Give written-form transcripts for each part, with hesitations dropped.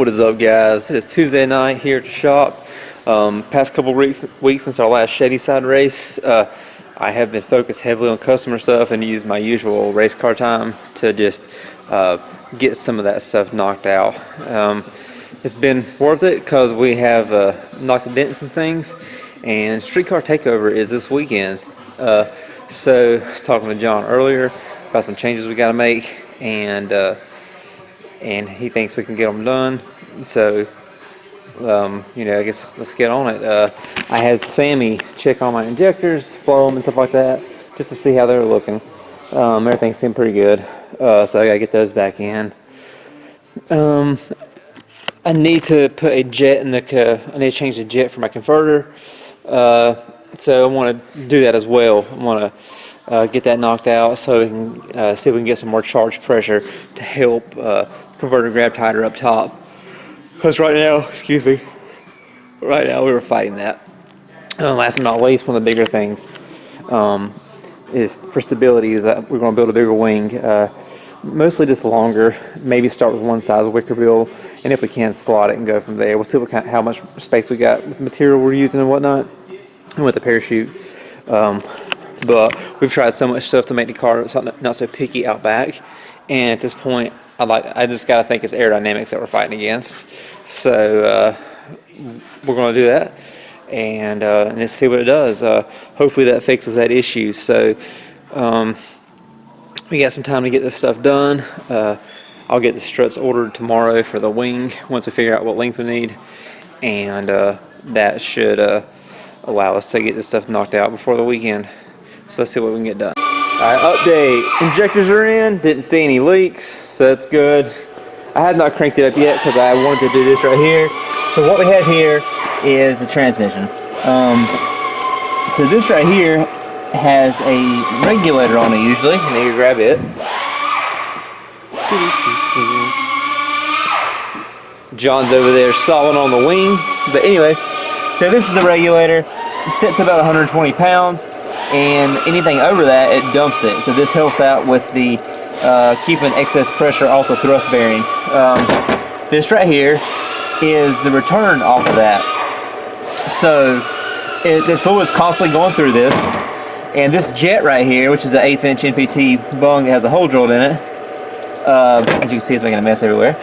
What is up, guys? It's Tuesday night here at the shop. Past couple weeks since our last Shady Side race, I have been focused heavily on customer stuff and used my usual race car time to just get some of that stuff knocked out. It's been worth it because we have knocked a dent in some things, and Street Car Takeover is this weekend. So I was talking to John earlier about some changes we got to make, and he thinks we can get them done. So I guess let's get on it. I had Sammy check on my injectors, flow them and stuff like that, just to see how they're looking. Everything seemed pretty good, so I gotta get those back in. I need to put a jet in the I need to change the jet for my converter, so I want to do that as well. I want to get that knocked out so we can see if we can get some more charge pressure to help converter grab tighter up top. Because right now we were fighting that. Last but not least, one of the bigger things is for stability is that we're going to build a bigger wing. Mostly just longer. Maybe start with one size wicker bill, and if we can, slot it and go from there. We'll see how much space we got with the material we're using and whatnot, and with the parachute. But we've tried so much stuff to make the car not so picky out back, and at this point, I just gotta think it's aerodynamics that we're fighting against. So we're gonna do that and just see what it does. Hopefully that fixes that issue. So we got some time to get this stuff done. I'll get the struts ordered tomorrow for the wing once we figure out what length we need, and that should allow us to get this stuff knocked out before the weekend. So let's see what we can get done. Alright, update. Injectors are in. Didn't see any leaks, so that's good. I have not cranked it up yet because I wanted to do this right here. So what we have here is the transmission. So this right here has a regulator on it usually. You need to grab it. John's over there sawing on the wing. But anyways, so this is the regulator. It's set to about 120 pounds. And anything over that, it dumps it. So this helps out with the keeping excess pressure off the thrust bearing. This right here is the return off of that. So the fluid's constantly going through this. And this jet right here, which is an 1/8 inch NPT bung that has a hole drilled in it, as you can see, it's making a mess everywhere.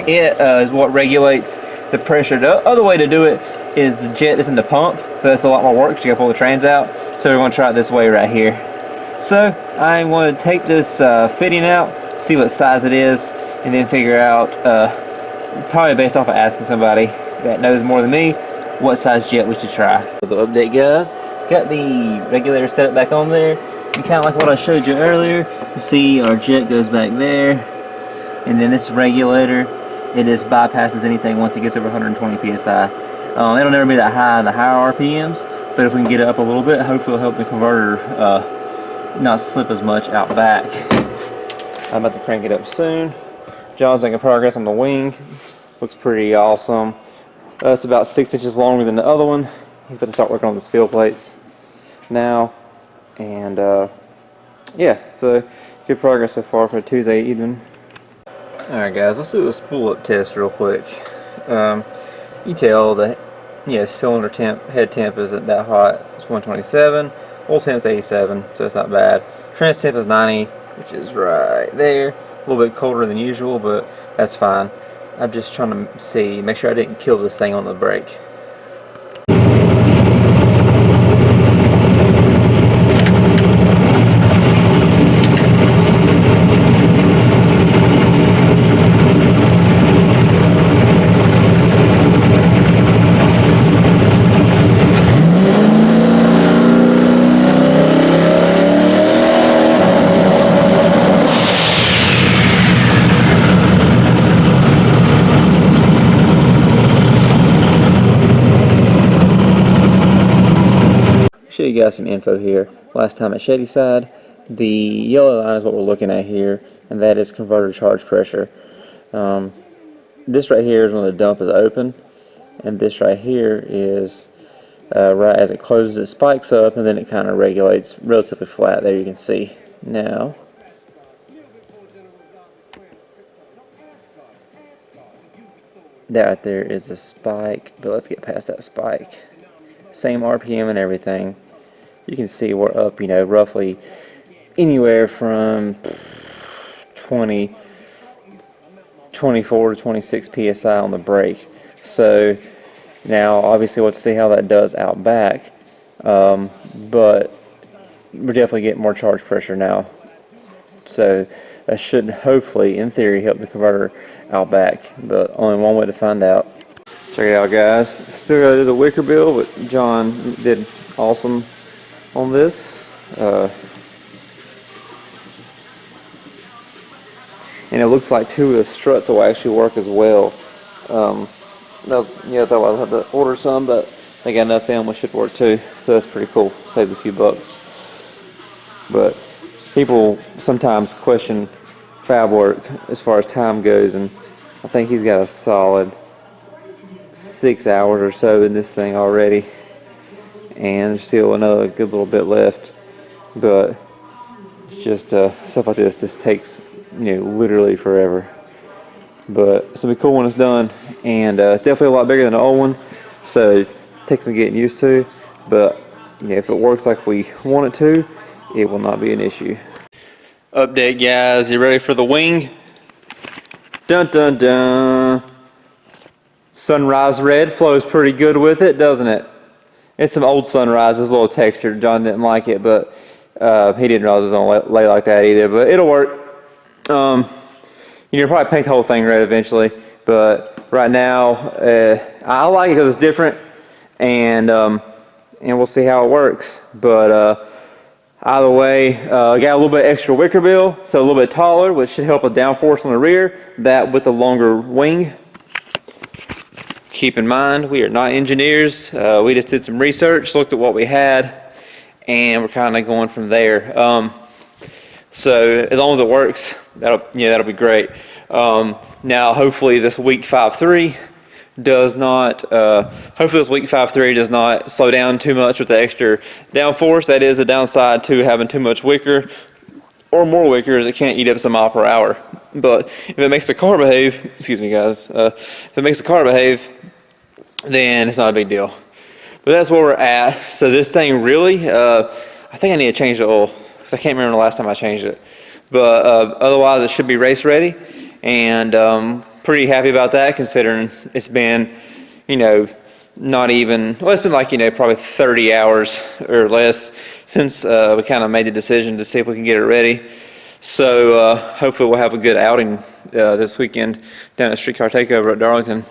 It is what regulates the pressure. The other way to do it is the jet isn't the pump, but that's a lot more work because you gotta pull the trans out. So we're gonna try it this way right here. So I want to take this fitting out, see what size it is, and then figure out, probably based off of asking somebody that knows more than me, what size jet we should try. For the update, guys, got the regulator set back on there, and kind of like what I showed you earlier, you see our jet goes back there, and then this regulator, it just bypasses anything once it gets over 120 psi. It'll never be that high in the higher RPMs, but if we can get it up a little bit, hopefully it'll help the converter not slip as much out back. I'm about to crank it up soon. John's making progress on the wing. Looks pretty awesome. It's about 6 inches longer than the other one. He's about to start working on the spill plates now. And yeah, so good progress so far for Tuesday evening. Alright guys, let's do a spool up test real quick. You tell the cylinder temp, head temp isn't that hot. It's 127. Oil temp's 87, so it's not bad. Trans temp is 90, which is right there. A little bit colder than usual, but that's fine. I'm just trying to make sure I didn't kill this thing on the brake. Show you guys some info here. Last time at Shady Side, the yellow line is what we're looking at here, and that is converter charge pressure. This right here is when the dump is open, and this right here is right as it closes, it spikes up, and then it kind of regulates relatively flat. There you can see. Now That there is the spike, but let's get past that spike. Same RPM and everything. You can see we're up, you know, roughly anywhere from 24 to 26 psi on the brake. So now obviously we'll have to see how that does out back, but we're definitely getting more charge pressure now. So that should hopefully, in theory, help the converter out back, but only one way to find out. Check it out, guys. Still gotta do the wicker bill, but John did awesome on this. And it looks like 2 of the struts will actually work as well. I thought I'd have to order some, but they got enough in, it should work too. So that's pretty cool. Saves a few bucks. But people sometimes question fab work as far as time goes, and I think he's got a solid 6 hours or so in this thing already, and there's still another good little bit left. But it's just stuff like this just takes, you know, literally forever. But it's gonna be cool when it's done, and definitely a lot bigger than the old one, so it takes some getting used to. But you know, if it works like we want it to, it will not be an issue. Update, guys. You ready for the wing? Dun dun dun. Sunrise red flows pretty good with it, doesn't it? It's some old Sunrise. It's a little textured. John didn't like it, but he didn't realize it was gonna lay like that either. But it'll work. You'll probably paint the whole thing red eventually, but right now I like it because it's different, and we'll see how it works. But either way, I got a little bit extra wicker bill, so a little bit taller, which should help with downforce on the rear. That with a longer wing. Keep in mind, we are not engineers. We just did some research, looked at what we had, and we're kind of going from there. So as long as it works, that'll be great. Now, hopefully, this week 5.3 does not. Hopefully, this week 5.3 does not slow down too much with the extra downforce. That is the downside to having too much wicker or more wicker, is it can't eat up some mile per hour. But if it makes the car behave, excuse me, guys. If it makes the car behave, then it's not a big deal. But that's where we're at. So this thing really, I think I need to change the oil, because I can't remember the last time I changed it. But otherwise, it should be race ready, and pretty happy about that, considering it's been, you know, not even, well, it's been like, you know, probably 30 hours or less since we kind of made the decision to see if we can get it ready. So hopefully we'll have a good outing this weekend down at Street Car Takeover at Darlington.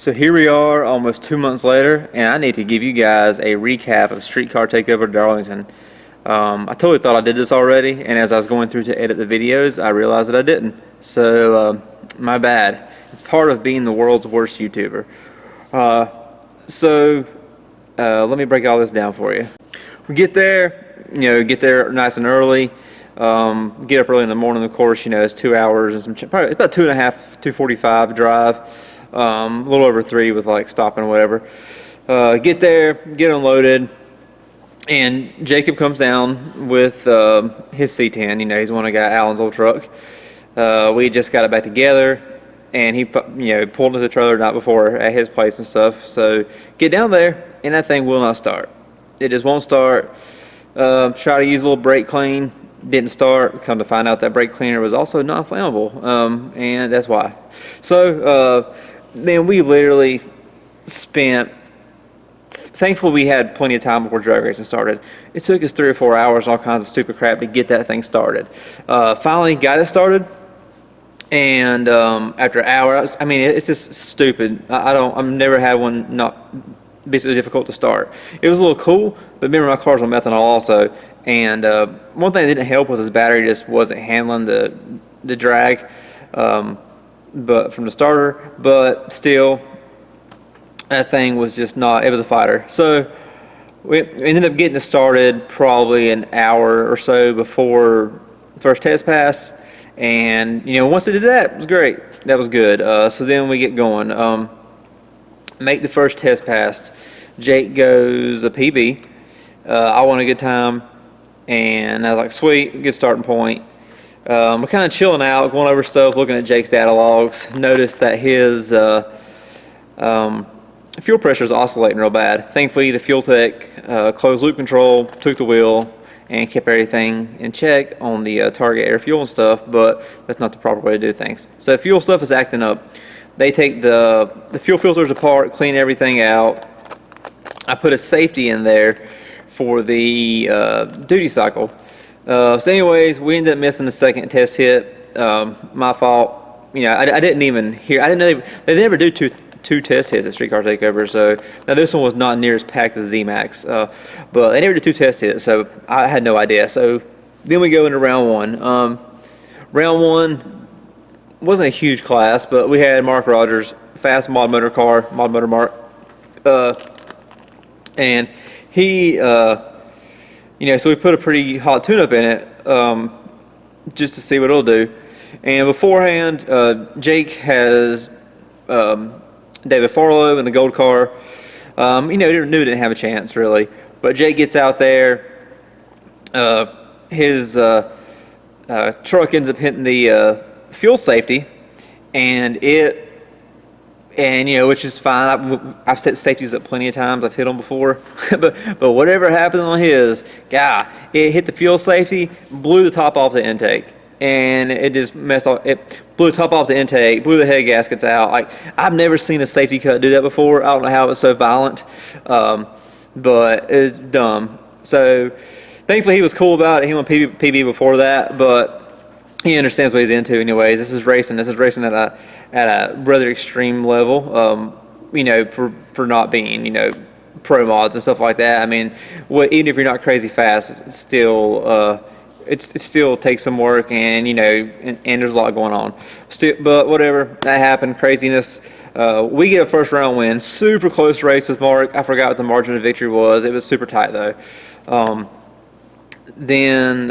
So here we are almost 2 months later, and I need to give you guys a recap of Street Car Takeover Darlington. I totally thought I did this already, and as I was going through to edit the videos, I realized that I didn't. So, my bad. It's part of being the world's worst YouTuber. Let me break all this down for you. We get there, get there nice and early. Get up early in the morning, of course, it's 2 hours and probably it's about 2.5, 2:45 drive. A little over 3 with like stopping and whatever. Get there, get unloaded, and Jacob comes down with his C10. He's one of Alan's old truck. We just got it back together, and he pulled into the trailer the night before at his place and stuff. So get down there, and that thing will not start. It just won't start. Try to use a little brake clean. Didn't start. Come to find out that brake cleaner was also non-flammable, and that's why. So, man, we literally spent. Thankfully, we had plenty of time before drag racing started. It took us 3 or 4 hours, all kinds of stupid crap to get that thing started. Finally, got it started, and after hours, it's just stupid. I've never had one not be so difficult to start. It was a little cool, but remember my car's on methanol also, and one thing that didn't help was his battery just wasn't handling the drag, but from the starter. But still, that thing was just not. It was a fighter. So we ended up getting it started probably an hour or so before first test pass, and once it did that, it was great. That was good. So then we get going. Make the first test pass. Jake goes a PB. I want a good time, and I was like, sweet, good starting point. We're kind of chilling out, going over stuff, looking at Jake's data logs. Noticed that his fuel pressure is oscillating real bad. Thankfully, the fuel tech closed loop control, took the wheel, and kept everything in check on the target air fuel and stuff, but that's not the proper way to do things. So fuel stuff is acting up. They take the fuel filters apart, clean everything out. I put a safety in there for the duty cycle. So anyways, we ended up missing the second test hit. My fault. I didn't even hear. I didn't know they never do two test hits at Street Car Takeover. So now this one was not near as packed as Z-Max, but they never did 2 test hits, so I had no idea. So then we go into round 1. Round 1 wasn't a huge class, but we had Mark Rogers, fast mod motor car, mod motor Mark, and he, so we put a pretty hot tune-up in it, just to see what it'll do. And beforehand, Jake has David Farlow in the gold car. Knew it didn't have a chance really, but Jake gets out there. His truck ends up hitting the fuel safety, and which is fine. I've set safeties up plenty of times. I've hit them before, but whatever happened on his, it hit the fuel safety, blew the top off the intake, and it just messed up. It blew the top off the intake, blew the head gaskets out. Like, I've never seen a safety cut do that before. I don't know how it was so violent, but it's dumb. So thankfully he was cool about it. He went PB before that, but he understands what he's into anyways. This is racing at a rather extreme level, for not being, pro mods and stuff like that. Even if you're not crazy fast, it's still, it still takes some work, and, and there's a lot going on. But whatever, that happened, craziness. We get a first round win, super close race with Mark. I forgot what the margin of victory was. It was super tight though. Then,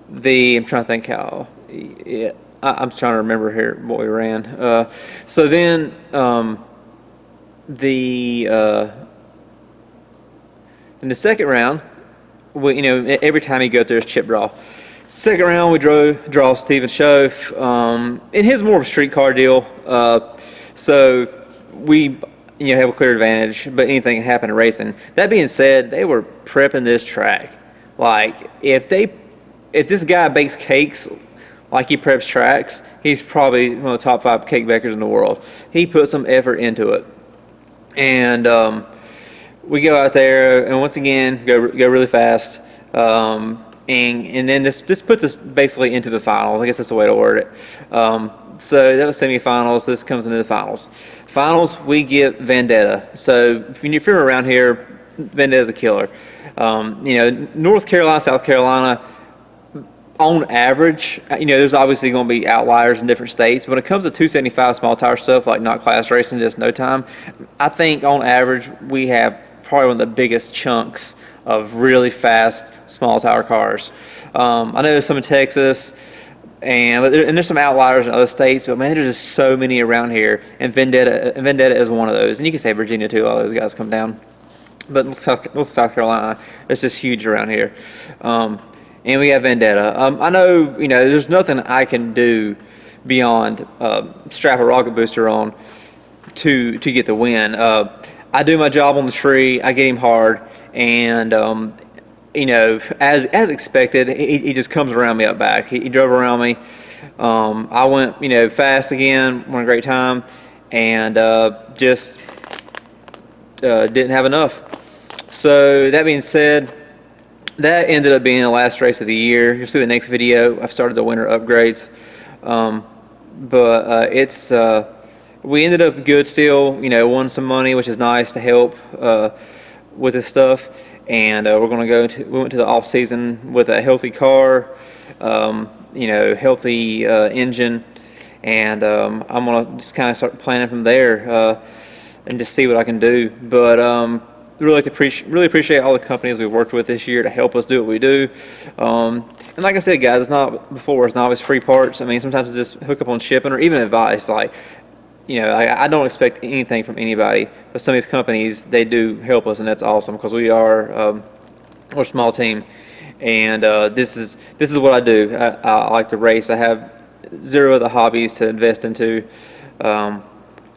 I'm trying to think how. Yeah, I'm trying to remember here what we ran. So then, in the second round, every time you go through, there's chip draw. Second round, we draw Steven Schoaf, and his more of a street car deal. So we, have a clear advantage, but anything can happen in racing. That being said, they were prepping this track. Like, if this guy bakes cakes like he preps tracks, he's probably one of the top 5 cake bakers in the world. He put some effort into it. And we go out there, and once again, go really fast. And then this puts us basically into the finals. I guess that's the way to word it. So that was semifinals. This comes into the finals. Finals, we get Vendetta. So if you're around here, Vendetta's a killer. North Carolina, South Carolina, on average, there's obviously going to be outliers in different states. But when it comes to 275 small tower stuff, like not class racing, just no time, I think on average we have probably one of the biggest chunks of really fast small tower cars. I know there's some in Texas, and there's some outliers in other states, but man, there's just so many around here, and Vendetta is one of those. And you can say Virginia too, all those guys come down. But North South Carolina, it's just huge around here. And we have Vendetta. I know, there's nothing I can do beyond strap a rocket booster on to get the win. I do my job on the tree. I get him hard, and as expected, he just comes around me up back. He drove around me. I went, fast again, won a great time, and just didn't have enough. So that being said, that ended up being the last race of the year. You'll see the next video. I've started the winter upgrades, but we ended up good still. Won some money, which is nice to help with this stuff. And we're going to we went to the off season with a healthy car, healthy engine, and I'm going to just kind of start planning from there and just see what I can do. But really appreciate all the companies we've worked with this year to help us do what we do. And like I said, guys, it's not always free parts. I mean, sometimes it's just hook up on shipping or even advice. Like, I don't expect anything from anybody, but some of these companies, they do help us, and that's awesome because we're a small team. And this is what I do. I like to race. I have zero other hobbies to invest into.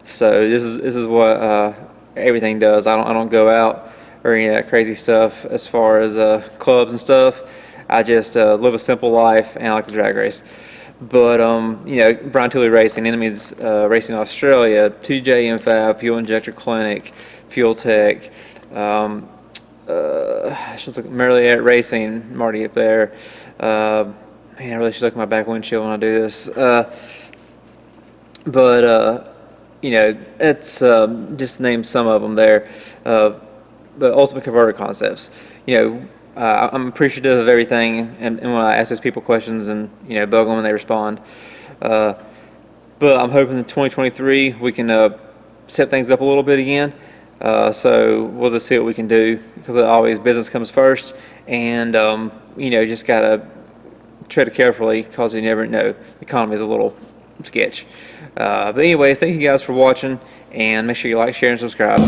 So this is what everything does. I don't go out or any of that crazy stuff as far as clubs and stuff. I just live a simple life, and I like to drag race. But Brian Tooley Racing, Enemies Racing Australia, 2J Fab, Fuel Injector Clinic, Fuel Tech, Marley Racing, Marty up there. Man, I really should look at my back windshield when I do this. It's just name some of them there. But Ultimate Converter Concepts. I'm appreciative of everything, and when I ask those people questions and bug them and they respond. But I'm hoping in 2023 we can set things up a little bit again. So we'll just see what we can do, because always business comes first, and just gotta tread it carefully because you never know. The economy is a little sketch. But anyways, thank you guys for watching, and make sure you like, share, and subscribe.